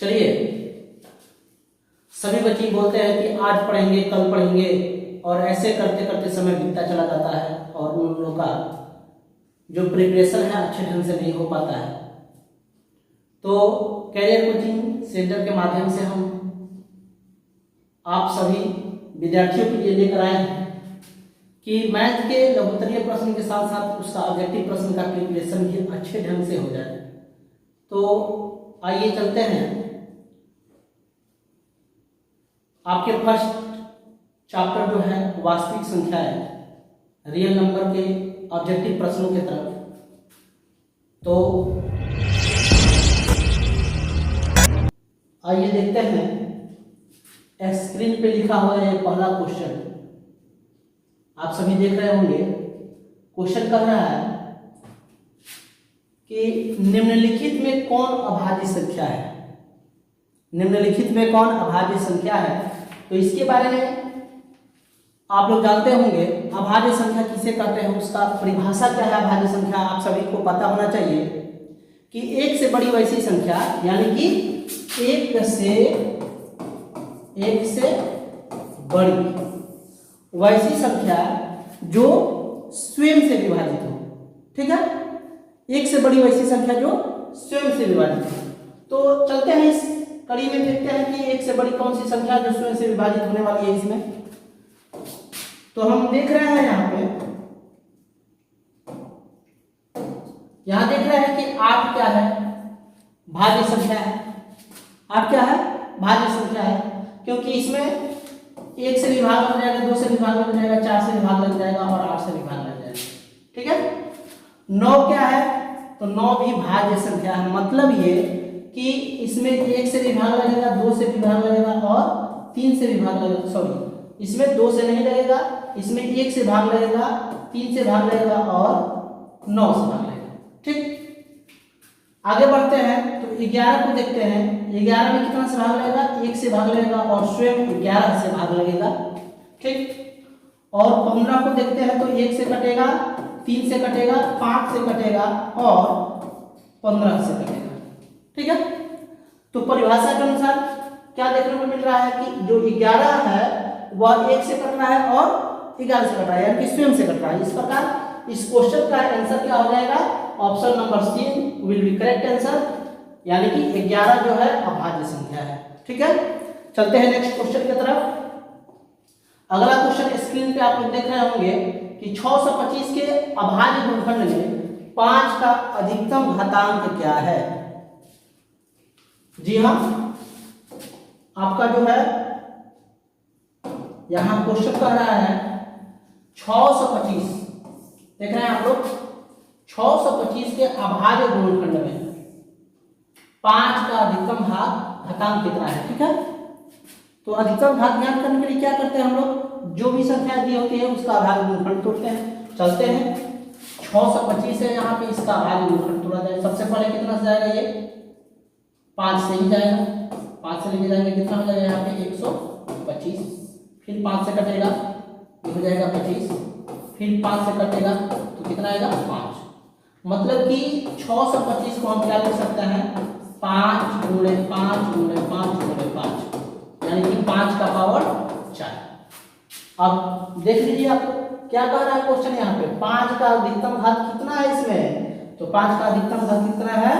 चलिए, सभी बच्चे बोलते हैं कि आज पढ़ेंगे कल पढ़ेंगे, और ऐसे करते करते समय बीतता चला जाता है और उन लोगों का जो प्रिपरेशन है अच्छे ढंग से नहीं हो पाता है। तो कैरियर कोचिंग सेंटर के माध्यम से हम आप सभी विद्यार्थियों के लिए लेकर आए हैं कि मैथ के लघुत्तरीय प्रश्न के साथ साथ उसका ऑब्जेक्टिव प्रश्न का प्रिपरेशन भी अच्छे ढंग से हो जाए। तो आइए चलते हैं आपके फर्स्ट चैप्टर जो है वास्तविक संख्याएं, रियल नंबर के ऑब्जेक्टिव प्रश्नों की तरफ। तो आइए देखते हैं, स्क्रीन पे लिखा हुआ है पहला क्वेश्चन, आप सभी देख रहे होंगे। क्वेश्चन कर रहा है कि निम्नलिखित में कौन अभाज्य संख्या है। निम्नलिखित में कौन अभाज्य संख्या है, तो इसके बारे में आप लोग जानते होंगे। अभाज्य संख्या किसे कहते हैं, उसका परिभाषा क्या है। अभाज्य संख्या आप सभी को पता होना चाहिए कि एक से बड़ी वैसी संख्या, यानी कि एक से बड़ी वैसी संख्या जो स्वयं से विभाजित हो। ठीक है, एक से बड़ी वैसी संख्या जो स्वयं से विभाजित हो। तो चलते हैं इस कड़ी में, देखते हैं कि एक से बड़ी कौन सी संख्या जो स्वयं से विभाजित होने वाली है इसमें। तो हम देख रहे हैं यहाँ देख रहे हैं कि 8 क्या है, भाज्य संख्या है। 8 क्या है, भाज्य संख्या है, क्योंकि इसमें 1 से विभाग लग जाएगा, 2 से विभाग लग जाएगा, 4 से विभाग लग जाएगा और 8 से विभाग लग जाएगा। ठीक है, 9 क्या है, तो 9 भी भाज्य संख्या है। मतलब ये कि इसमें 1 से विभाग लगेगा, 2 से विभाग लगेगा और 3 से विभाग लगेगा। सॉरी, इसमें 2 से नहीं लगेगा, इसमें 1 से भाग लगेगा, 3 से भाग लगेगा और 9 से भाग लगेगा। ठीक, आगे बढ़ते हैं तो 11 को देखते हैं। 11 में कितना से भाग लगेगा, 1 से भाग लगेगा और स्वयं 11 से भाग लगेगा। ठीक, और 15 को देखते हैं तो 1 से कटेगा, 3 से कटेगा, 5 से कटेगा और 15 से कटेगा। ठीक है, तो परिभाषा के अनुसार क्या देखने को मिल रहा है कि जो 11 है वह 1 से कट रहा है और 11 से कट रहा है, यानी कि स्वयं से कट रहा है। इस प्रकार इस क्वेश्चन का आंसर क्या हो जाएगा, option number C will be correct answer, यानी कि 11 जो है अभाज्य संख्या है। ठीक है, चलते हैं नेक्स्ट क्वेश्चन की तरफ। अगला क्वेश्चन स्क्रीन पे आप लोग देख रहे होंगे कि 625 के अभाज्य गुणनखंड में 5 का अधिकतम घातांक क्या है। जी हाँ, आपका जो है यहां क्वेश्चन कह रहा है 625, देख रहे हैं आप लोग, 625 के अभाज्य गुणनखंड में 5 का अधिकतम घातांक कितना है। ठीक है, तो अधिकतम घात ज्ञात करने के लिए क्या करते हैं हम लोग, जो भी संख्या दी होती है उसका अभाज्य गुणनखंड तोड़ते हैं। चलते हैं, 625 है, यहाँ पे इसका अभाज्य गुणनखंड तोड़ा जाए। सबसे पहले कितना से जाएगा, ये 5 से ही जाएगा, 5 से लेके जाएंगे, कितना हो जाएगा यहाँ पे 125, फिर 5 से कटेगा, ये हो जाएगा 25, फिर 5 से कटेगा तो कितना आएगा 5। मतलब कि 625 को हम क्या लिख सकते हैं, 5 गुणे 5 गुणे 5 गुणे 5, यानी कि 5 का पावर 4। अब देख लीजिए आप क्या कह रहा है क्वेश्चन, यहाँ पे 5 का अधिकतम घात कितना है इसमें, तो 5 का अधिकतम घात कितना है,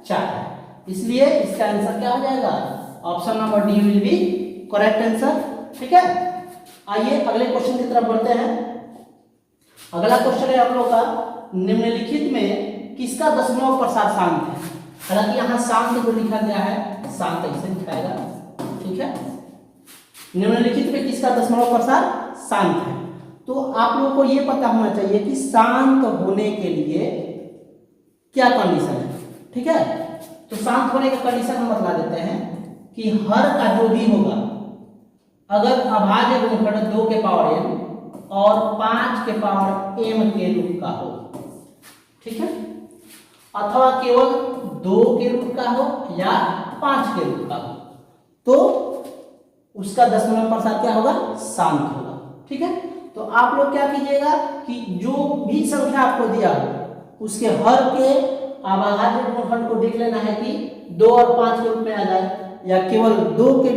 4 है। इसलिए इसका आंसर क्या हो जाएगा, option number D will be correct answer. ठीक है, आइए अगले क्वेश्चन की तरफ बढ़ते हैं। अगला क्वेश्चन है हम लोग का, निम्नलिखित में किसका दशमलव प्रसार शांत है। हालांकि यहाँ शांत जो लिखा गया है, शांत ऐसे दिखाएगा। ठीक है, निम्नलिखित में किसका दशमलव प्रसार शांत है, तो आप लोगों को यह पता होना चाहिए कि शांत होने के लिए क्या कंडीशन है। ठीक है, तो शांत होने का कंडीशन हम बता देते हैं कि हर का जो भी होगा, अगर अभाज्य गुणनखंड 2 के पावर n और 5 के पावर m के रूप का हो, ठीक है, अथवा केवल 2 के रूप का हो या 5 के रूप का हो, तो उसका दशमलव प्रसार क्या होगा, शांत होगा। ठीक है, तो आप लोग क्या कीजिएगा कि जो भी संख्या आपको दिया हो उसके हर के अभाज्य गुणनखंड को देख लेना है कि 2 और 5 के रूप में आ जाए, या केवल 2 के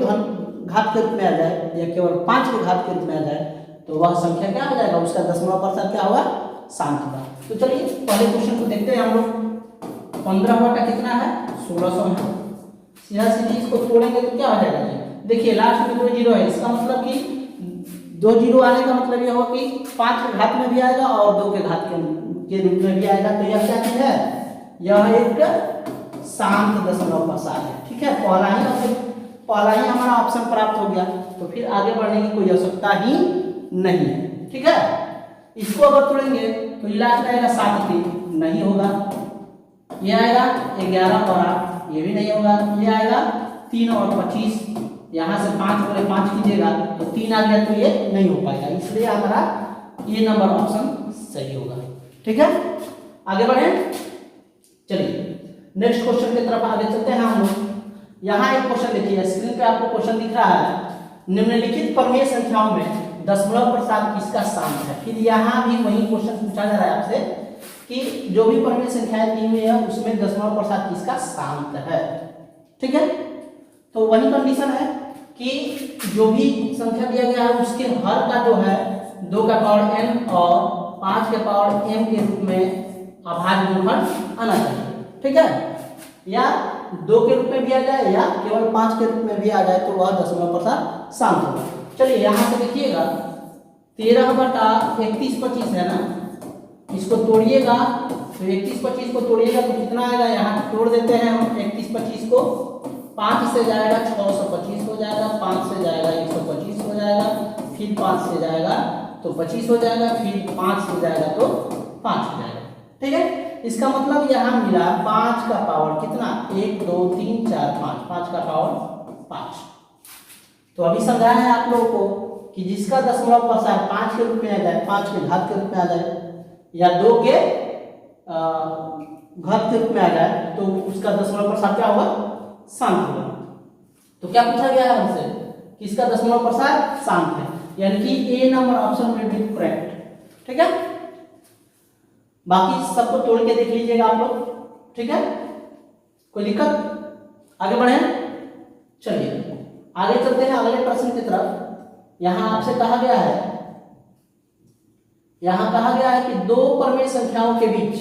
घात के रूप में आ जाए, या केवल 5 के घात के रूप में आ जाए, तो वह संख्या क्या हो जाएगा, उसका दशमलव प्रतिशत क्या होगा, शांत होगा। तो चलिए पहले क्वेश्चन को देखते हैं हम लोग। 15 बटा कितना है, 1600 है। सीधा सीधी इसको तोड़ेंगे तो क्या हो जाएगा जी, देखिए लास्ट में 2 जीरो है, इसका मतलब कि 2 जीरो आने का मतलब यह होगा कि 5 के घात में भी आएगा और 2 के घात के रूप में भी आएगा। तो यह क्या चीज है, यह एक शांत दशमलव प्रतिशत है। ठीक है, पहला ही हमारा ऑप्शन प्राप्त हो गया, तो फिर आगे बढ़ने की कोई आवश्यकता ही नहीं है। ठीक है, इसको अगर तोड़ेंगे तो लास्ट में आएगा 7 3, नहीं होगा। ये आएगा 11 और 8, ये भी नहीं होगा। ये आएगा 3 और 25, यहाँ से 5 बोले 5 कीजिएगा तो 3 आ गया, तो ये नहीं हो पाएगा, इसलिए हमारा ये नंबर ऑप्शन सही होगा। ठीक है, आगे बढ़े, चलिए नेक्स्ट क्वेश्चन की तरफ आगे चलते हैं हम लोग। यहाँ एक क्वेश्चन देखिए, स्क्रीन पे आपको क्वेश्चन दिख रहा है, निम्नलिखित परमेय संख्याओं में दशमलव प्रतिशत किसका शांत है। फिर यहाँ भी वही क्वेश्चन पूछा जा रहा है आपसे कि जो भी परमेय संख्याएं दी हुई है उसमें दशमलव प्रतिशत किसका शांत है। ठीक है, तो वही कंडीशन है कि जो भी संख्या दिया गया है उसके हर का जो है 2 का पावर n और 5 के पावर m के रूप में अभाज्य गुणनखंड आना चाहिए। ठीक है, या 2 के रूप में भी आ जाए या केवल 5 के रूप में भी आ जाए, तो वह दशमलव प्रतिशत शांत होगा। चलिए यहाँ से देखिएगा 13 बटा 31 25 है ना, इसको तोड़िएगा तो 31 25 को तोड़िएगा तो कितना आएगा, यहाँ तोड़ देते हैं हम 31 25 को। 5 से जाएगा 625 हो जाएगा, 5 से जाएगा 125 हो जाएगा, फिर 5 से जाएगा तो 25 हो जाएगा, फिर 5 से जाएगा तो 5 हो जाएगा। ठीक है, इसका मतलब यहाँ मिला 5 का पावर कितना, 1 2 3 4 5, 5 का पावर 5। तो अभी समझाया है आप लोगों को कि जिसका दशमलव प्रतिशत 5 के रूप में आ जाए, 5 के घात के रूप में आ जाए, या 2 के घात के रूप में आ जाए, तो उसका दशमलव प्रतिशत क्या होगा, शांत होगा। तो क्या पूछा गया है हमसे, किसका दशमलव प्रतिशत शांत है, यानी कि A number option will be correct. ठीक है, बाकी सबको तोड़ के देख लीजिएगा आप लोग। ठीक है, कोई दिक्कत, आगे बढ़े। चलिए आगे चलते हैं अगले प्रश्न की तरफ। यहां आपसे कहा गया है कि 2 परमेय संख्याओं के बीच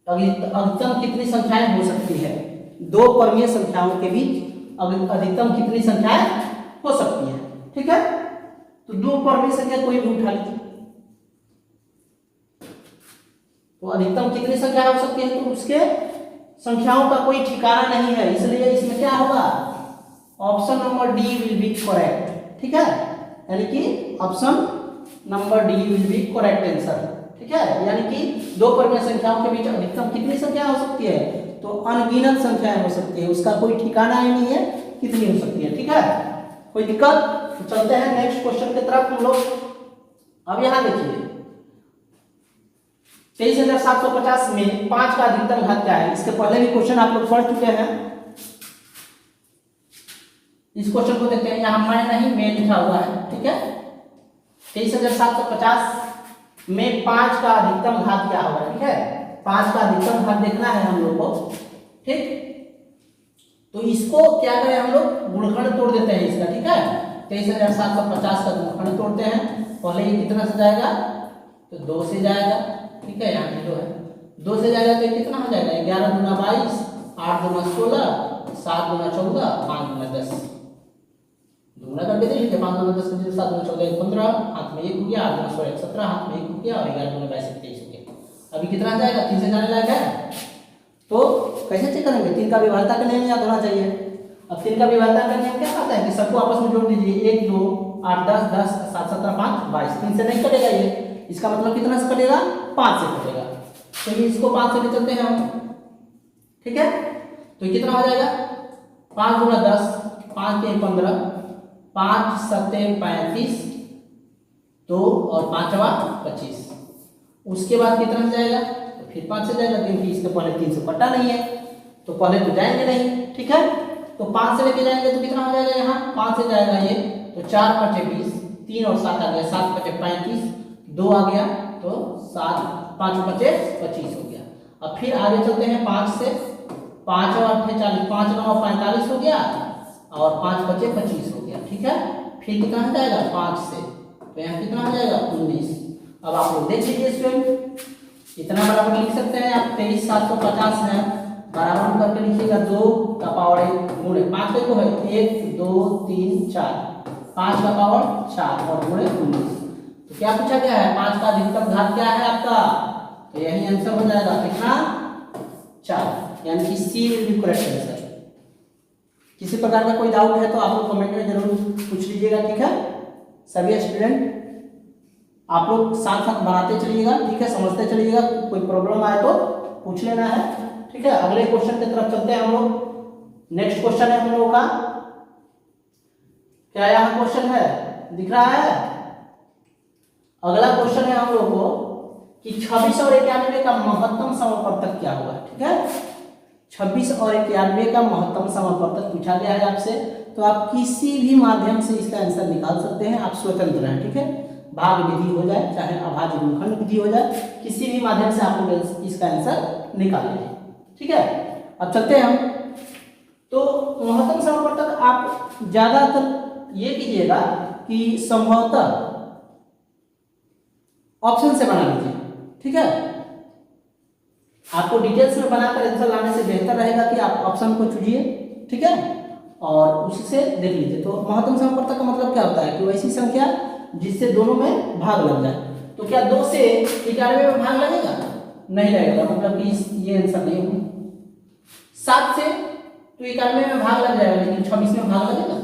अधिकतम कितनी संख्याएं हो सकती है। 2 परमेय संख्याओं के बीच अधिकतम कितनी संख्याएं हो सकती है। ठीक है, तो 2 परमेय संख्या कोई भी उठा लीजिए, तो अधिकतम कितनी संख्या हो सकती है, तो उसके संख्याओं का कोई ठिकाना नहीं है, इसलिए इसमें क्या होगा, option number D will be correct. ठीक है, यानी कि option number D will be correct answer. ठीक है, यानी कि 2 परमेय संख्याओं के बीच अधिकतम कितनी संख्या हो सकती है, तो अनगिनत संख्याएं हो सकती है, उसका कोई ठिकाना ही नहीं है कितनी हो सकती है। ठीक है, कोई दिक्कत, तो चलते हैं नेक्स्ट क्वेश्चन की तरफ हम लोग। अब यहां देखिए 23,750 में 5 का अधिकतम घात क्या है। इसके पहले भी क्वेश्चन आप लोग पढ़ चुके हैं, इस क्वेश्चन को देखते हैं। यहाँ मैं नहीं, मैं लिखा हुआ है। ठीक है, 23,750 में 5 का अधिकतम घात क्या होगा। ठीक है, 5 का अधिकतम घात देखना है हम लोग को। ठीक, तो इसको क्या करें हम लोग, गुणनखंड तोड़ देते हैं इसका। ठीक है, 23,750 का गुणनखंड तोड़ते हैं। पहले ये कितना से जाएगा, तो 2 से जाएगा। ठीक है, यहाँ 0 है, 2 से जाएगा तो कितना हो जाएगा, 11 दूना 22, 8 दूना 16, 7 दूना 14, 5 दूना 10, दूना करके देख लीजिए। 5 दूना 10, 7 दूना 14, 15, हाथ में 1 हो गया, 8 दूना 16, 17, हाथ में 1 हो गया, और 11 दूना 22, 23 हो गया। अभी कितना जाएगा, 3 से जाने लायक है, तो कैसे चेक करेंगे, 3 का विभाज्यता का नियम याद होना चाहिए। अब 3 का विभाज्यता का नियम क्या कहता है कि सबको आपस में जोड़ दीजिए, 1 2 8 10 10 7 17 5 22, 3 से नहीं कटेगा ये, इसका मतलब कितना से कटेगा, 5 से कटेगा। तो ये इसको 5 से ले चलते हैं हम। ठीक है, तो कितना हो जाएगा, 5 गुना 10, 5 के 15, 5 सत्ते 35, 2 और 5वां 25। उसके बाद कितना जाएगा, तो फिर 5 से जाएगा, क्योंकि इसके पहले 3 से कटा नहीं है, तो पहले तो जाएंगे नहीं। ठीक है, तो 5 से लेके जाएंगे तो कितना हो जाएगा, यहाँ 5 से जाएगा ये, तो 4 × 20, 3 और 7 आ गया, 7 × 35, 2 आ गया, तो 7 5 × 25 हो गया। अब फिर आगे चलते हैं 5 से, 5 और 8 40, 5 9 45 हो गया और 5 बचे 25 हो गया। ठीक है, फिर कितना हो जाएगा 5 से, तो यहाँ कितना हो जाएगा 19। अब आप लोग देख लीजिए स्टूडेंट, इतना बराबर लिख सकते हैं आप 23,750 है, बराबर करके लिखिएगा 2 का पावर 1 गुणे 5 का तो है 1 2 3 4, 5 का पावर 4 और गुणे 19। तो क्या पूछा गया है, 5 का अधिकतम घात क्या है आपका, तो यही आंसर हो जाएगा कितना 4, यानी कि सी विल बी करेक्ट आंसर। किसी प्रकार का कोई डाउट है तो आप लोग कमेंट में जरूर पूछ लीजिएगा। ठीक है, सभी स्टूडेंट आप लोग साथ साथ बनाते चलिएगा। ठीक है, समझते चलिएगा, कोई प्रॉब्लम आए तो पूछ लेना है। ठीक है, अगले क्वेश्चन की तरफ चलते हैं हम लोग। नेक्स्ट क्वेश्चन है हम लोगों का, क्या यहाँ क्वेश्चन है दिख रहा है। अगला क्वेश्चन है हम लोग को कि 26 और 91 का महत्तम समापवर्तक क्या होगा। ठीक है, 26 और 91 का महत्तम समापवर्तक पूछा गया है आपसे, तो आप किसी भी माध्यम से इसका आंसर निकाल सकते हैं, आप स्वतंत्र हैं। ठीक है, भाग विधि हो जाए चाहे अभाज्य गुणनखंड विधि हो जाए, किसी भी माध्यम से आप लोग इसका आंसर निकाल लीजिए। ठीक है, अब चलते हैं हम। तो महत्तम समापवर्तक आप ज्यादातर ये कीजिएगा कि संभवतः ऑप्शन से बना लीजिए। ठीक है, आपको डिटेल्स में बनाकर आंसर लाने से बेहतर रहेगा कि आप ऑप्शन को चुनिए। ठीक है, और उसी से देख लीजिए। तो महत्तम समापवर्तक का मतलब क्या होता है कि वैसी संख्या जिससे दोनों में भाग लग जाए। तो क्या 2 से 91 में भाग लगेगा, नहीं लगेगा, मतलब कि ये आंसर नहीं होगा। 7 से तो 91 में भाग लग जाएगा, लेकिन 26 में भाग लगेगा,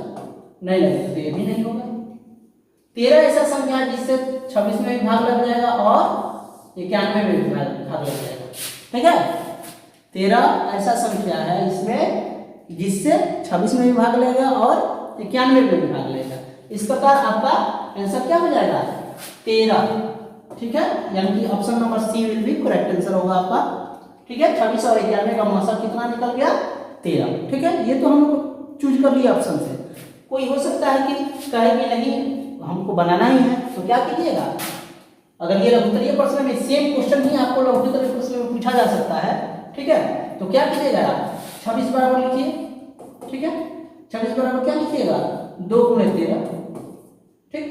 नहीं लगेगा, तो ये भी नहीं होगा। 13 ऐसा संख्या है जिससे 26 में भी भाग लग जाएगा और 91 में भी भाग लग जाएगा। ठीक है, 13 ऐसा संख्या है इसमें जिससे 26 में भी भाग लेगा और 91 में भी भाग लेगा। इस प्रकार आपका आंसर क्या हो जाएगा 13। ठीक है, यानी कि option number C will be correct answer होगा आपका। ठीक है, 26 और 91 का मौसम कितना निकल गया 13। ठीक है, ये तो हम चूज कर लिया ऑप्शन से। कोई हो सकता है कि कहे कि नहीं हमको बनाना ही है, तो क्या कीजिएगा, अगर ये लघुत्तरीय प्रश्न में सेम क्वेश्चन ही आपको लघुत्तरीय प्रश्न में पूछा जा सकता है। ठीक है, तो क्या कीजिएगा 26 बराबर लिखिए। ठीक है, 26 बराबर क्या लिखिएगा 2 गुणे 13। ठीक,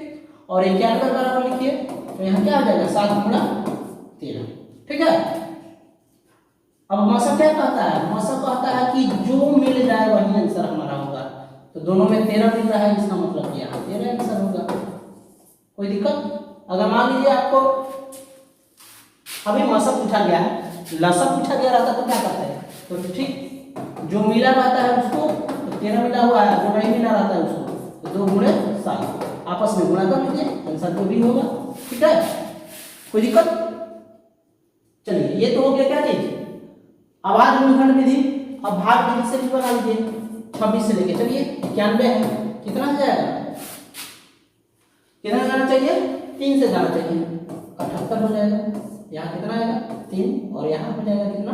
और 91 बराबर लिखिए, तो यहाँ क्या आ जाएगा 7 गुणा 13। ठीक है, अब मौसम क्या कहता है, मौसम कहता है कि जो मिल जाए वही आंसर हमारा होगा। तो दोनों में 13 मिल रहा है, इसका मतलब क्या 13 आंसर होगा। कोई दिक्कत, अगर मान लीजिए आपको अभी मौसम पूछा गया है, लसम पूछा गया रहता तो क्या करते हैं, तो ठीक जो मिला रहता है उसको, तो 13 मिला हुआ है, जो नहीं मिला रहता है उसको तो 2 गुणे 7 आपस में गुणा कर लीजिए, आंसर जो भी होगा। ठीक है, कोई दिक्कत। चलिए, ये तो हो गया क्या चीज अभाज्य गुणनखंड विधि। अब भाग विधि से भी बना लीजिए। 26 से लेके चलिए 91 है, कितना हो जाएगा, कितना जाना चाहिए 3 से जाना चाहिए, 78 हो जाएगा। यहाँ कितना आएगा 3 और यहाँ हो जाएगा कितना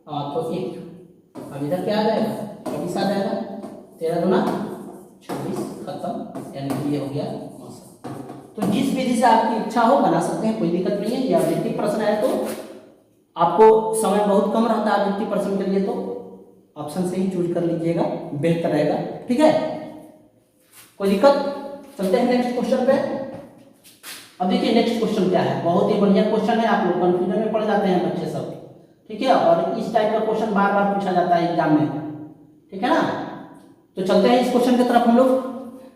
तो 1। अब इधर क्या आ जाएगा 26 आ जाएगा, 13 गुना 26 खत्म, यानी कि ये हो गया मौसम। तो जिस विधि से आपकी इच्छा हो बना सकते हैं, कोई दिक्कत नहीं है। या ऑब्जेक्टिव प्रश्न है तो आपको समय बहुत कम रहता है ऑब्जेक्टिव प्रश्न के लिए, तो ऑप्शन से ही चूज कर लीजिएगा, बेहतर रहेगा। ठीक है, कोई दिक्कत। चलते हैं नेक्स्ट क्वेश्चन पे। अब देखिए नेक्स्ट क्वेश्चन क्या है, बहुत ही बढ़िया क्वेश्चन है, आप लोग कंफ्यूजन में पड़ जाते हैं बच्चे सब। ठीक है, और इस टाइप का क्वेश्चन बार बार पूछा जाता है एग्जाम में। ठीक है ना, तो चलते हैं इस क्वेश्चन की तरफ। हम लोग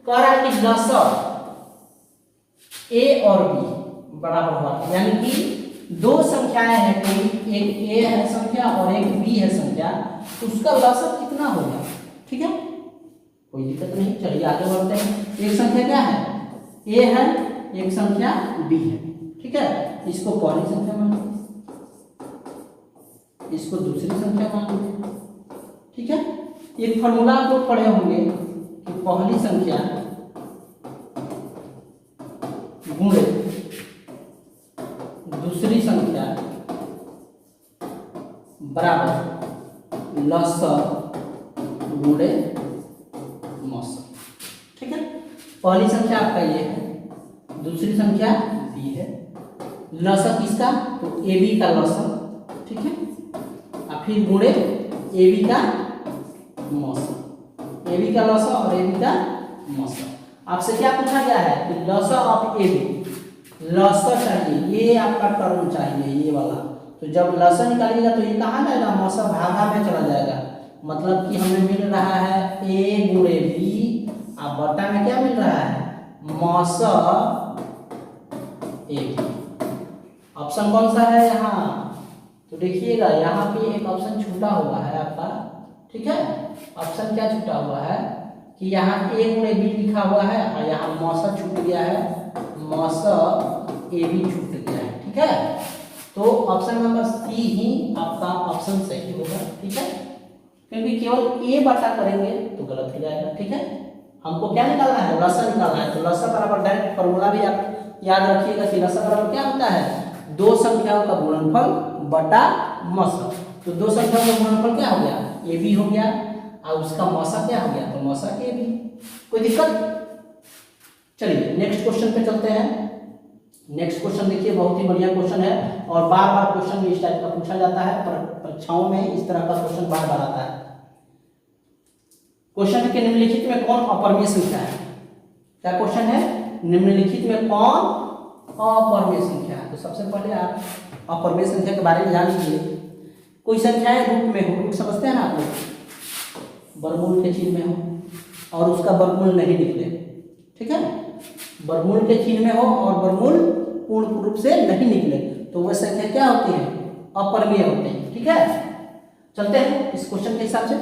कह रहा है कि लसक ए और बी बराबर हुआ, यानी कि 2 संख्याएं हैं, कोई एक ए है संख्या और एक बी है संख्या, उसका लसक कितना होगा। ठीक है, कोई दिक्कत नहीं, चलिए आगे बढ़ते हैं। एक संख्या क्या है ए है, एक संख्या बी है। ठीक है, इसको पहली संख्या मान लीजिए, इसको दूसरी संख्या मान लीजिए। ठीक है, एक फॉर्मूला आप लोग पढ़े होंगे कि पहली संख्या गुणे दूसरी संख्या बराबर लसक गुणे मौसम। ठीक है, पहली संख्या आपका ये है, दूसरी संख्या बी है, लसक इसका तो ए बी का लसक। ठीक है, और फिर गुणे ए बी का मौसा, ए बी का लसा और ए बी का मौसा। आपसे क्या पूछा गया है कि लसा ऑफ ए बी, लसा चाहिए, ये आपका टर्म चाहिए ये वाला। तो जब लसा निकालिएगा तो ये कहाँ जाएगा, मौसा भागा में चला जाएगा। मतलब कि हमें मिल रहा है ए गुणे बी, अब बटा में क्या मिल रहा है, मौसा ए बी। ऑप्शन कौन सा है यहाँ, तो देखिएगा यहाँ पे एक ऑप्शन छूटा हुआ है आपका, ठीक है। ऑप्शन क्या छूटा हुआ है कि यहाँ ए गुणे बी लिखा हुआ है और यहाँ मौसा छूट गया है, मौसा ए बी छूट गया है, ठीक है। तो ऑप्शन नंबर सी ही आपका ऑप्शन सही होगा, ठीक है। क्योंकि केवल ए बटा करेंगे तो गलत हो जाएगा, ठीक है। हमको क्या निकालना है, लसा निकालना है। तो लसा बराबर डायरेक्ट फॉर्मूला भी आप याद रखिएगा कि लसा बराबर क्या होता है, दो संख्याओं का गुणनफल बटा मौसा। तो दो संख्याओं का गुणनफल क्या हो गया, ए बी हो गया, और उसका मौसा क्या हो गया, तो मौसा ए बी। कोई दिक्कत। चलिए नेक्स्ट क्वेश्चन पे चलते हैं। नेक्स्ट क्वेश्चन देखिए, बहुत ही बढ़िया क्वेश्चन है और बार बार क्वेश्चन इस टाइप का पूछा जाता है, परीक्षाओं में इस तरह का क्वेश्चन बार बार आता है। क्वेश्चन के निम्नलिखित में कौन अपरिमेय संख्या है। क्या क्वेश्चन है, निम्नलिखित में कौन अपरिमेय संख्या है। तो सबसे पहले आप अपरिमेय संख्या के बारे में जान लीजिए। कोई संख्याएं रूप में हो, रूप समझते हैं ना आप लोग, वर्गमूल के चिन्ह में हो और उसका वर्गमूल नहीं निकले, ठीक है। वर्गमूल के चिन्ह में हो और वर्गमूल पूर्ण रूप से नहीं निकले तो वह संख्या क्या होती है, अपरिमेय होती है, ठीक है। चलते हैं इस क्वेश्चन के हिसाब से।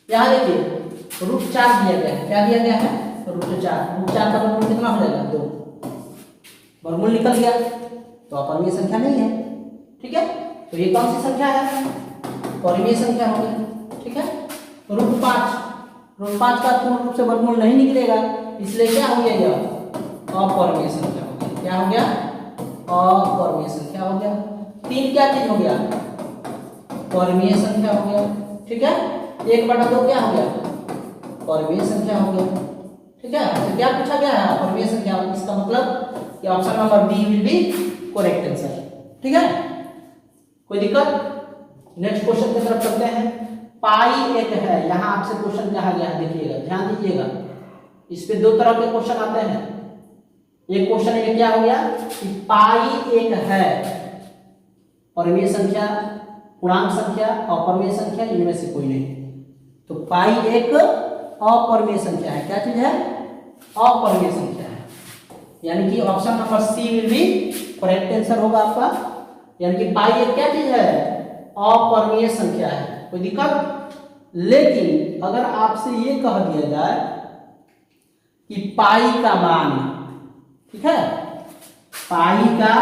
यहाँ देखिए रूट 4 दिया गया है, क्या दिया गया है, रूट 4। रूट 4 का वर्गमूल कितना हो जाएगा, 2। वर्गमूल निकल गया तो अपरिमेय संख्या नहीं है, ठीक है। तो ये कौन सी संख्या है, परिमेय संख्या होगी, ठीक है। रूट 5, रूट 5 का पूर्ण रूप से वर्गमूल नहीं निकलेगा, इसलिए क्या हो गया, यह अपरिमेय संख्या हो गया। क्या हो गया, अपरिमेय संख्या हो गया। 3 क्या चीज हो गया, परिमेय संख्या हो गया, ठीक है। 1/2 क्या हो गया, परिमेय संख्या हो गया, ठीक है। तो क्या पूछा गया है, परिमेय संख्या। इसका मतलब कि option number B will be correct answer, ठीक है। कोई दिक्कत। नेक्स्ट क्वेश्चन की तरफ चलते हैं। पाई एक है, यहाँ आपसे क्वेश्चन कहा गया है, देखिएगा ध्यान दीजिएगा। इस पे दो तरह के क्वेश्चन आते हैं। एक क्वेश्चन ये क्या हो गया कि पाई एक है, परिमेय संख्या, पूर्णांक संख्या, अपरिमेय संख्या, इनमें से कोई नहीं। तो पाई एक अपरिमेय संख्या है। क्या चीज है, अपरिमेय संख्या है, यानी कि option number C will be correct answer होगा आपका। यानी कि पाई एक क्या चीज है, अपरिमेय संख्या है। कोई दिक्कत। लेकिन अगर आपसे ये कह दिया जाए कि पाई का मान, ठीक है, पाई का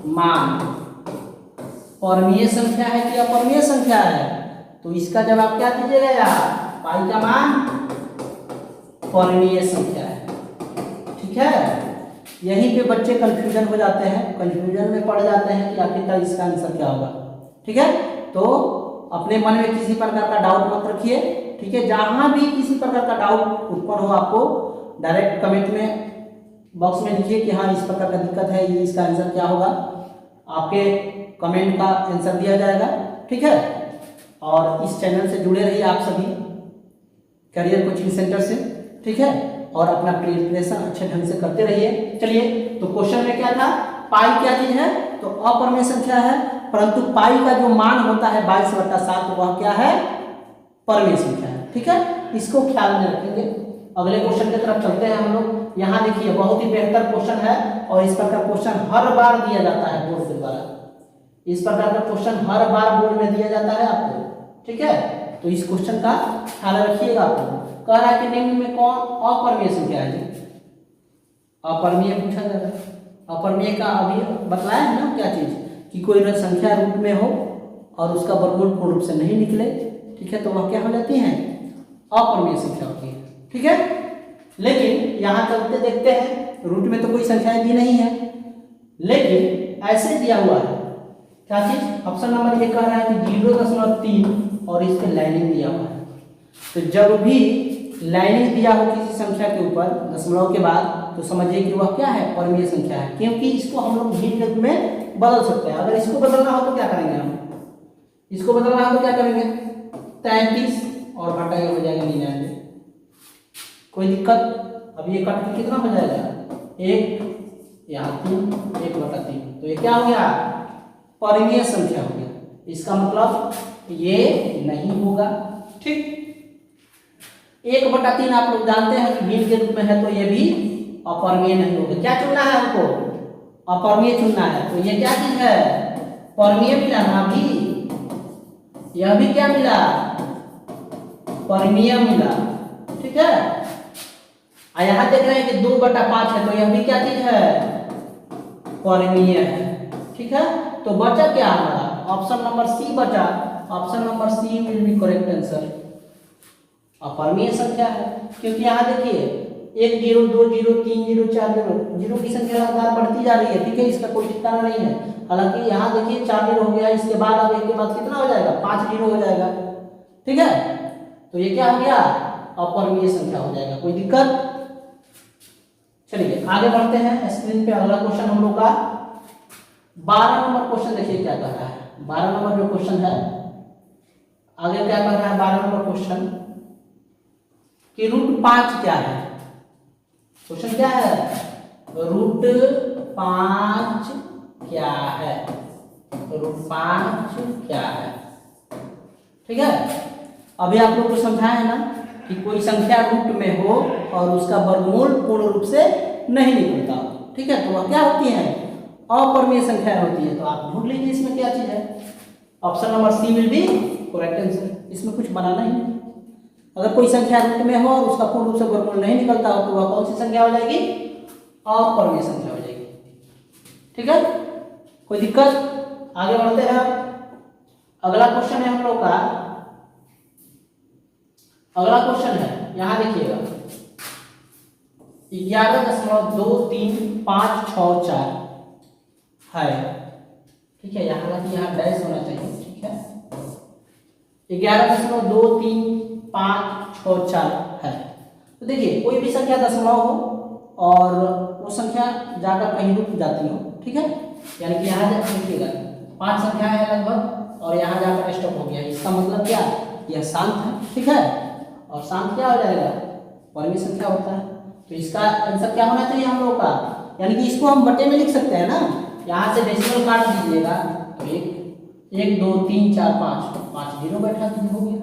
मान परिमेय संख्या है कि अपरिमेय संख्या है, तो इसका जवाब क्या दीजिएगा यार, पाई का मान परिमेय संख्या है, ठीक है। यहीं पे बच्चे कंफ्यूजन हो जाते हैं, कंफ्यूजन में पड़ जाते हैं कि आखिरकार इसका आंसर क्या होगा, ठीक है। तो अपने मन में किसी प्रकार का डाउट मत रखिए, ठीक है। जहां भी किसी प्रकार का डाउट उत्पन्न हो आपको डायरेक्ट कमेंट में बॉक्स में लिखिए कि हाँ इस प्रकार का दिक्कत है, ये इसका आंसर क्या होगा। आपके कमेंट का आंसर दिया जाएगा, ठीक है। और इस चैनल से जुड़े रहिए आप सभी करियर कोचिंग सेंटर से, ठीक है। और अपना प्रिपरेशन अच्छे ढंग से करते रहिए। चलिए, तो क्वेश्चन में क्या था, पाई क्या चीज है, तो अपरिमेय संख्या है, परंतु पाई का जो मान होता है 22/7 वह क्या है, परिमेय संख्या है, ठीक है। इसको ख्याल में रखेंगे। अगले क्वेश्चन की तरफ चलते हैं हम लोग। यहाँ देखिए बहुत ही बेहतर क्वेश्चन है और इस प्रकार क्वेश्चन हर बार दिया जाता है बोर्ड के द्वारा। इस प्रकार का क्वेश्चन हर बार बोर्ड में दिया जाता है आपको, ठीक है। तो इस क्वेश्चन का ख्याल रखिएगा। आपको कह रहा है कि निम्न में कौन अपरिमेय संख्या है, अपरिमेय पूछा जा रहा है। अपरिमेय का अभी बतलाया है ना क्या चीज, कि कोई संख्या रूप में हो और उसका वर्गमूल पूर्ण रूप से नहीं निकले, ठीक है, तो वह क्या हो जाती है, अपरिमेय संख्या होती है, ठीक है। लेकिन यहाँ चलते देखते हैं, रूट में तो कोई संख्याएं दी नहीं है, लेकिन ऐसे दिया हुआ है क्या चीज, ऑप्शन नंबर ए कह रहा है कि 0.3 और इस पे लाइनिंग दिया हुआ है। तो जब भी लाइनिंग दिया हो किसी संख्या के ऊपर दशमलव के बाद, तो समझिए कि वह क्या है, परिमेय संख्या है, क्योंकि इसको हम लोग भिन्न रूप में बदल सकते हैं। अगर इसको बदलना हो तो क्या करेंगे हम, इसको बदलना है तो क्या करेंगे, 33 और घटा ये हो जाएगा 99। कोई दिक्कत? अब ये कट के कितना हो जाएगा, 1 यहाँ 3, 1/3। तो ये क्या हो गया, परिमेय संख्या हो गया। इसका मतलब ये नहीं होगा। ठीक, 1/3 आप लोग जानते हैं कि भिन्न के रूप में है, तो ये भी अपरिमेय नहीं होगा। क्या चुनना है हमको, अपरिमेय चुनना है। तो ये क्या चीज है, परिमेय मिला ना अभी, यह भी क्या मिला, परिमेय मिला। ठीक है, यहाँ देख रहे हैं कि 2/5 है, तो यह भी क्या चीज है, परिमेय है। ठीक है, तो बचा क्या हमारा, ऑप्शन नंबर सी बचा। Option number C will be correct answer. अपरिमेय संख्या है, क्योंकि यहाँ देखिए 1 0 2 0 3 0 4 0 जीरो की संख्या लगातार बढ़ती जा रही है। ठीक है, इसका कोई ठिकाना नहीं है। हालांकि यहाँ देखिए 4 0 हो गया, इसके बाद अब एक के बाद कितना हो जाएगा, 5 0 हो जाएगा। ठीक है, तो ये क्या हो गया, अपरिमेय संख्या हो जाएगा। कोई दिक्कत? चलिए आगे बढ़ते हैं। स्क्रीन पे अगला क्वेश्चन हम लोग का 12 नंबर क्वेश्चन देखिए क्या कह रहा है। 12 नंबर जो क्वेश्चन है, आगे क्या कह रहा है 12 नंबर क्वेश्चन कि √5 क्या है। क्वेश्चन क्या है, √5 क्या है, √5 क्या है। ठीक है, अभी आप लोग को समझाया है ना कि कोई संख्या रूट में हो और उसका वर्गमूल पूर्ण रूप से नहीं निकलता। ठीक है, तो वह क्या होती है, अपरिमेय संख्या होती है। तो आप ढूंढ लीजिए इसमें क्या चीज है। Option number C will be correct answer. इसमें कुछ बनाना ही नहीं। अगर कोई संख्या रूट में हो और उसका पूर्ण रूप से वर्गमूल नहीं निकलता हो, तो वह कौन सी संख्या हो जाएगी, अपरिमेय संख्या हो जाएगी। ठीक है, कोई दिक्कत? आगे बढ़ते हैं। अगला क्वेश्चन है हम लोग का, अगला क्वेश्चन है यहाँ देखिएगा 11.2356 है। ठीक है, यहाँ डैश होना चाहिए। ठीक है, 11.2356 है। तो देखिए कोई भी संख्या दशमलव हो और वो संख्या जाकर कहीं रुक जाती हो। ठीक है, यानी कि यहाँ देखिएगा 5 संख्या है लगभग और यहाँ जाकर स्टॉप हो गया। इसका मतलब क्या, यह शांत है। ठीक है, और शांत क्या हो जाएगा, परिमेय संख्या होता है। तो इसका आंसर क्या होना चाहिए हम लोग का, यानी कि इसको हम बटे में लिख सकते हैं ना। यहाँ से डेसिमल काट दीजिएगा तो 1 2 3 4 5 0 बैठा दीजिए, हो गया।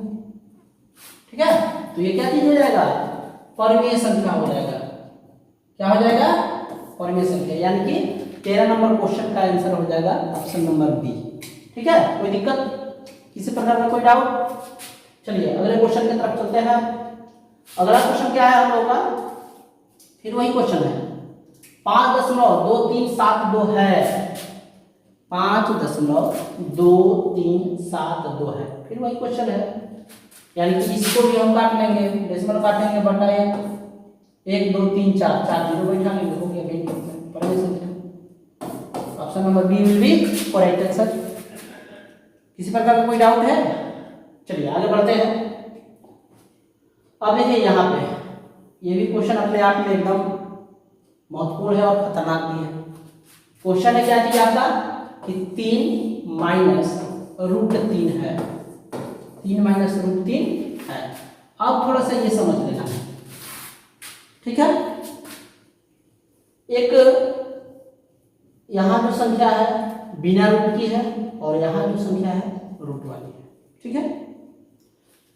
ठीक है, तो ये क्या चीज हो जाएगा, परिमेय संख्या हो जाएगा। क्या हो जाएगा, परिमेय संख्या। यानी कि 13 नंबर क्वेश्चन का आंसर हो जाएगा ऑप्शन नंबर बी। ठीक है, कोई दिक्कत, किसी प्रकार का कोई डाउट? चलिए अगले क्वेश्चन की तरफ चलते हैं। अगला क्वेश्चन क्या है हम लोग का, फिर वही क्वेश्चन है 5.2372 है। 5.2372 है, फिर वही क्वेश्चन है। यानी कि इसको भी हम काट लेंगे, डेसिमल काटेंगे, बटा 1 2 3 4 0 बैठा लेंगे, हो गया भिन्न परिमेय संख्या। Option number B will be correct answer. किसी प्रकार का कोई डाउट है? चलिए आगे बढ़ते हैं। अब देखिए यहाँ पे ये भी क्वेश्चन अपने आप में एकदम महत्वपूर्ण है और खतरनाक भी है। क्वेश्चन है क्या चीज आपका कि 3 -√3 है। 3 -√3 है। अब थोड़ा सा ये समझ लेना है। ठीक है, एक यहाँ जो संख्या है बिना रूट की है और यहाँ जो संख्या है रूट वाली है। ठीक है,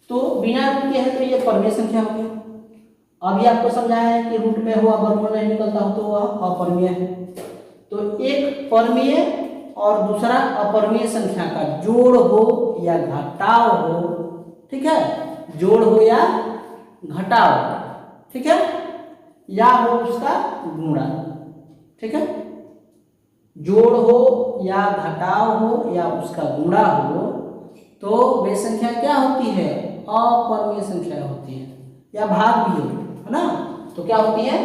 तो बिना रूट के है तो ये परिमेय संख्या हो गई। अभी आपको समझाया है कि रूट में हुआ वर्गमूल नहीं निकलता हो तो वह अपरिमेय है। तो एक परिमेय और दूसरा अपरिमेय संख्या का जोड़ हो या घटाव हो। ठीक है, जोड़ हो या घटाव। ठीक है, या हो उसका गुणा। ठीक है, जोड़ हो या घटाव हो या उसका गुणा हो तो वे संख्या क्या होती है, अपरिमेय संख्या होती है, या भाग भी हो, है ना। तो क्या होती है,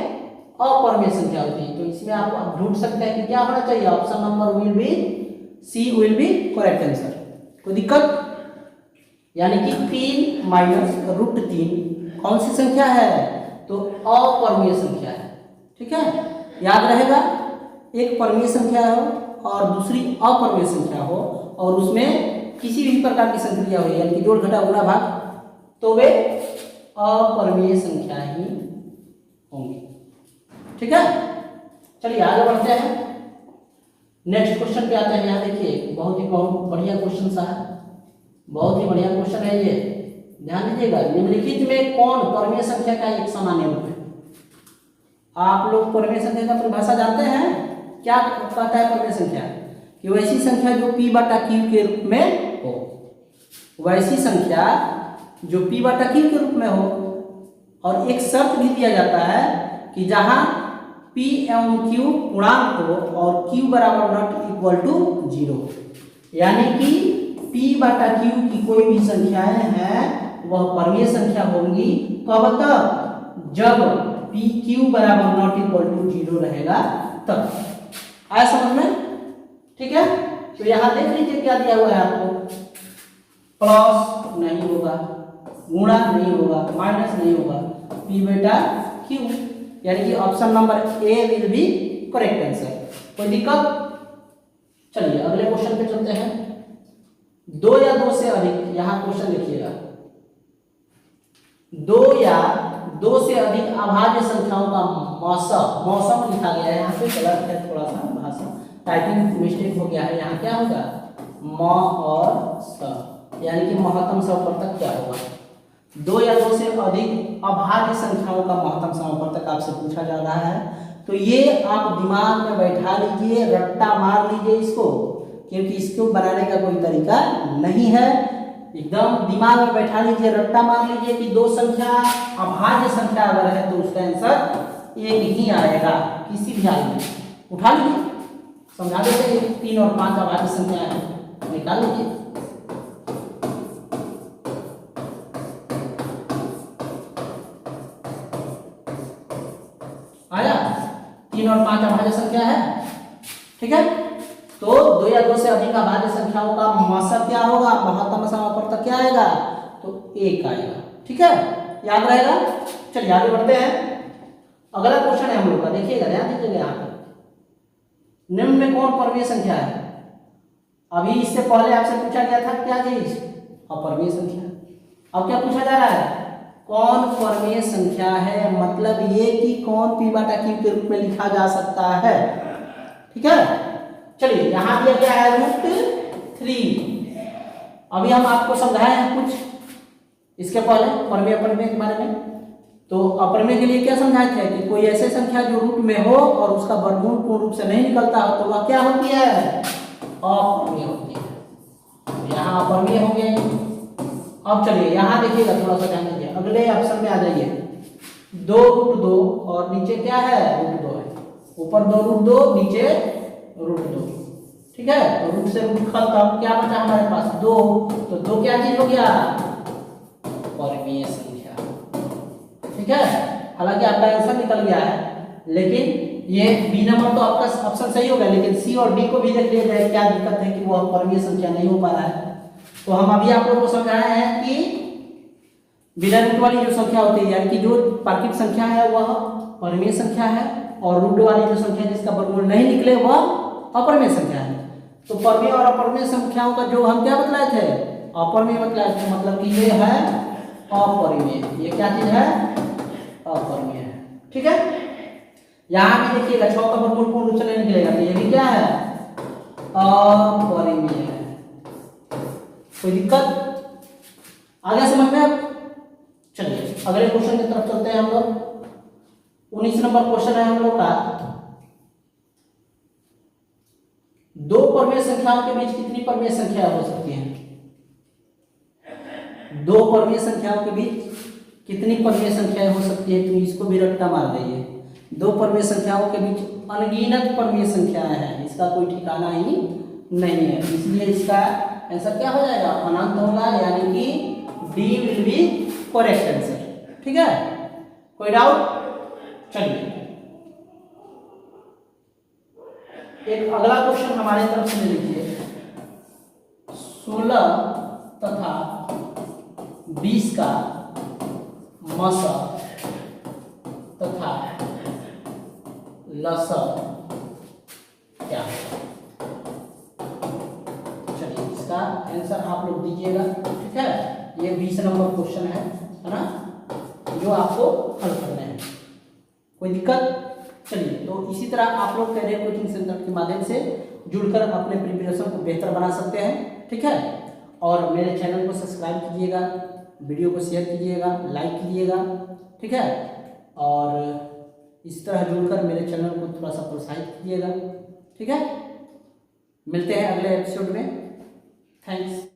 अपरिमेय संख्या होती है। तो इसमें आप ढूंढ सकते हैं कि क्या होना चाहिए, option number will be C will be correct answer. कोई दिक्कत? यानी कि 3 -√3 कौन सी संख्या है, तो अपरिमेय संख्या है। ठीक है, याद रहेगा, एक परिमेय संख्या हो और दूसरी अपरिमेय संख्या हो और उसमें किसी भी प्रकार की संक्रिया हुई यानी कि जोड़ घटा गुणा भाग, तो वे अपरिमेय संख्या ही होंगी। ठीक है, चलिए आगे बढ़ते हैं, नेक्स्ट क्वेश्चन पे आते हैं। यहाँ देखिए बहुत बढ़िया क्वेश्चन सा है, बहुत ही बढ़िया क्वेश्चन है ये, ध्यान दीजिएगा। निम्नलिखित में कौन परमेय संख्या का एक सामान्य रूप है? आप लोग परमेय संख्या का परिभाषा जानते हैं? क्या कहता है परमेय संख्या? कि वैसी संख्या जो p बटा q के रूप में हो, वैसी संख्या जो p बटा q के रूप में हो। और एक शर्त भी दिया जाता है कि जहां p एवं q पूर्णांक हो और q बराबर नॉट इक्वल टू 0, यानी कि p बटा q की कोई भी संख्याएं हैं वह परमेय संख्या होंगी। कब तक? जब p q बराबर नॉट इक्वल टू 0 रहेगा तब। आया समझ में? ठीक है, तो यहां देख लीजिए क्या दिया हुआ है आपको, प्लस नहीं होगा, गुणा नहीं होगा, माइनस नहीं होगा, p बेटा q, यानी कि option number A will be correct answer. कोई दिक्कत? चलिए अगले क्वेश्चन पे चलते हैं। 2 या 2 से अधिक, यहां क्वेश्चन लिखिएगा, 2 या 2 से अधिक अभाज्य संख्याओं का मौसम लिखा गया है। यहाँ पे गलत है थोड़ा सा भाषा, टाइपिंग मिस्टेक हो गया है। यहाँ क्या होगा? म और स, यानी कि महत्तम समापवर्तक क्या होगा? 2 या 2 से अधिक अभाज्य संख्याओं का महत्तम समापवर्तक आपसे पूछा जा रहा है, तो ये आप दिमाग में बैठा लीजिए, रट्टा मार लीजिए इसको, क्योंकि इसको बनाने का कोई तरीका नहीं है। एकदम दिमाग में बैठा लीजिए, रट्टा मार लीजिए कि 2 संख्या अभाज्य संख्या अगर है तो उसका आंसर एक ही आएगा, किसी भी हाल में। उठा लीजिए, समझा देते 3 और 5 अभाज्य संख्या है, निकाल लीजिए। आया? 3 और 5 अभाज्य संख्या है, ठीक है। तो 2 या 2 से अधिक अभाज्य संख्याओं का मौसम क्या होगा? महत्तम समापवर्तक क्या आएगा? तो 1 आएगा, ठीक है, याद रहेगा। चलिए आगे बढ़ते हैं। अगला क्वेश्चन है हम लोग का, देखिएगा, ध्यान दीजिएगा। यहाँ पे निम्न में कौन परमेय संख्या है? अभी इससे पहले आपसे पूछा गया था क्या चीज? अपरमेय संख्या। अब क्या पूछा जा रहा है? कौन परमेय संख्या है, मतलब ये कि कौन p बटा q के रूप में लिखा जा सकता है, ठीक है। चलिए यहां दिया गया है √3। अभी हम आपको समझाए हैं कुछ इसके पहले परमेय अपरमेय के बारे में। तो अपरमेय के लिए क्या समझाए थे कि कोई ऐसे संख्या जो रूट में हो और उसका वर्गमूल पूर्ण रूप से नहीं निकलता हो तो वह क्या होती है? अपरमेय होती है। यहाँ अपरमेय हो गए। अब चलिए यहाँ देखिएगा, थोड़ा सा ध्यान दीजिए, अगले ऑप्शन में आ जाइए। 2√2 और नीचे क्या है? √2 है। ऊपर 2√2, नीचे √2, ठीक है। तो रूट से रूट खत्म, क्या बचा हमारे पास? 2। तो 2 क्या चीज हो गया? परमेय संख्या, ठीक है। हालांकि आपका आंसर निकल गया है, लेकिन ये बी नंबर तो आपका ऑप्शन सही होगा, लेकिन सी और डी को भी देख लिया जाए, क्या दिक्कत है कि वो परमेय संख्या नहीं हो पा रहा है। तो हम अभी आप लोगों को समझाए हैं कि बिना रूट वाली जो संख्या होती है, यानी कि जो पार्किक संख्या है वह परमेय संख्या है, और रूट वाली जो संख्या जिसका वर्गमूल नहीं निकले वह अपरमेय संख्या है। तो परमेय और अपरमेय संख्याओं का जो हम क्या बतलाए थे? अपरमेय बतलाए थे, मतलब कि ये है अपरिमेय। ये क्या चीज है? अपरिमेय है, ठीक है। यहां भी देखिएगा 6 का वर्गमूल पूर्ण रूप से नहीं निकलेगा, तो ये भी क्या है? अपरिमेय है। कोई दिक्कत? आगे समझ में? अब चलिए अगले क्वेश्चन की तरफ चलते हैं हम लोग। 19 नंबर क्वेश्चन है हम लोग का, 2 परमेय संख्याओं के बीच कितनी परमेय संख्या हो सकती है? 2 परमेय संख्याओं के बीच कितनी परमेय संख्याएं हो सकती है? तो इसको भी रट्टा मार देंगे। 2 परमेय संख्याओं के बीच अनगिनत परमेय संख्याएं हैं, इसका कोई ठिकाना ही नहीं है, इसलिए इसका आंसर क्या हो जाएगा? अनंत होगा, यानी कि D will be correct answer, ठीक है। कोई डाउट? चलिए एक अगला क्वेश्चन हमारे तरफ से ले लीजिए। 16 तथा 20 का मसा तथा लसा क्या है? चलिए इसका आंसर आप आप लोग दीजिएगा, ठीक है। ये 20 नंबर क्वेश्चन है ना, जो आपको हल करना है। कोई दिक्कत? चलिए, तो इसी तरह आप लोग कैरियर कोचिंग सेंटर के माध्यम से जुड़कर अपने प्रिपरेशन को बेहतर बना सकते हैं, ठीक है। और मेरे चैनल को सब्सक्राइब कीजिएगा, वीडियो को शेयर कीजिएगा, लाइक कीजिएगा, ठीक है। और इस तरह जुड़कर मेरे चैनल को थोड़ा सा प्रोत्साहित कीजिएगा, ठीक है। मिलते हैं अगले एपिसोड में। थैंक्स।